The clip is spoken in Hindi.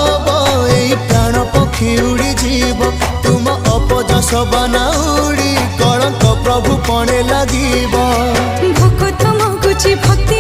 हब एई प्राण पक्षी उड़ी जीव तुम अपजस बना उड़ी कलंक प्रभु पणे लागिब भोक तुम गुची भक्ति